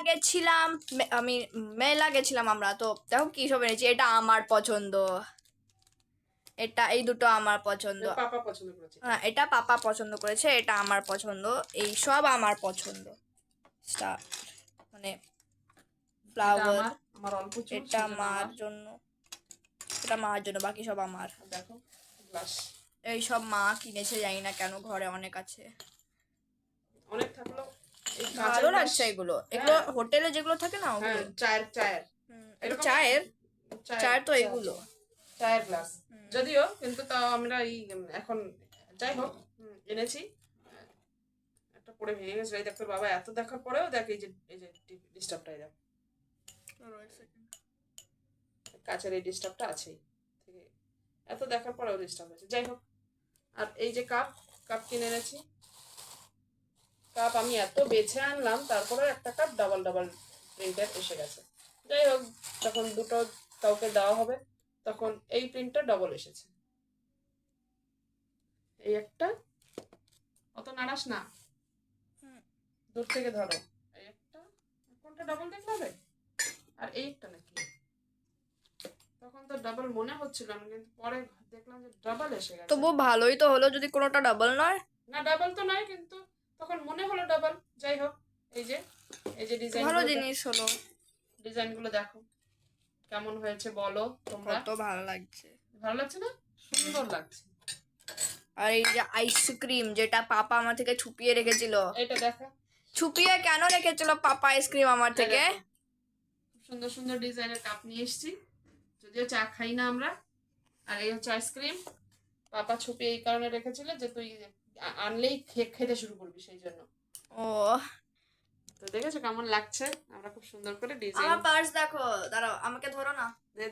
গেছিলাম, মেলা গেছিলাম আমরা। তো দেখো কি সব এনেছি। এটা আমার পছন্দ, এই দুটো আমার পছন্দ। পাপা পছন্দ করেছে। হ্যাঁ, এটা পাপা পছন্দ করেছে, এটা আমার পছন্দ। এই সব আমার পছন্দ। স্টার মানে ফ্লাওয়ার, আমার অল্প চুল, এটা মার জন্য, এটা মার জন্য, বাকি সব আমার। দেখো গ্লাস, এই সব মা কিনেছে, জানি না কেন, ঘরে অনেক আছে। অনেক থাকলো। এই ভালো লাগছে এগুলো, এগুলো হোটেলে যেগুলো থাকে না ওগুলো। চায়ের এটা চায়ের চায়ের তো এগুলো চায়ের গ্লাস, যদিও কিন্তু তাও আমরা এখন যাই হোক এনেছি। একটা পরে ভেঙে গেছিল, এই দেখো বাবা এত দেখার পরেও দেখ, এই যে ডিস্টার্বটাই দেখ, কাছের এই ডিস্টার্বটা আছেই, থেকে এত দেখার পরেও ডিস্টার্ব হয়েছে। যাই হোক, আর এই যে কাপ কিনে এনেছি। কাপ আমি এত বেছে আনলাম, তারপরে একটা কাপ ডাবল প্রিন্টের এসে গেছে। যাই হোক, যখন দুটো কাউকে দেওয়া হবে তখন এই প্রিন্টটা ডবল এসেছে। এই একটা, অত নাড়াস না, দূর থেকে ধরো। এই একটা, কোনটা ডবল দেখতে হবে, আর এই একটা নাকি, তখন তো ডাবল মনে হচ্ছিল না, কিন্তু পরে দেখলাম যে ডাবল এসে গেছে। তবু ভালোই তো হলো যদি কোনোটা ডাবল নয়। না ডাবল তো নয়, কিন্তু তখন মনে হলো ডাবল। যাই হোক, এই যে ডিজাইন, ভালো জিনিস হলো। ডিজাইনগুলো দেখো কেমন হয়েছে বলো তোমরা। কত ভালো লাগছে, ভালো লাগছে না? সুন্দর লাগছে। আর এই যে আইসক্রিম, যেটা পাপা আমার থেকে ছুপিয়ে রেখেছিল। এটা দেখো, ছুপিয়ে কেন রেখেছিল পাপা আইসক্রিম আমার থেকে? খুব সুন্দর সুন্দর ডিজাইনের কাপ নিয়ে এসেছি, যদিও চা খাই না আমরা। আর এই হচ্ছে আইসক্রিম, পাপা ছুপি এই কারণে রেখেছিল যে তুই আনলেই খেতে শুরু করবি, সেই জন্য। ও, তো দেখেছো কেমন লাগছে? আমরা খুব সুন্দর করে ডিজাইন। আমার পার্স দেখো, দাঁড়াও আমাকে ধরো না। দে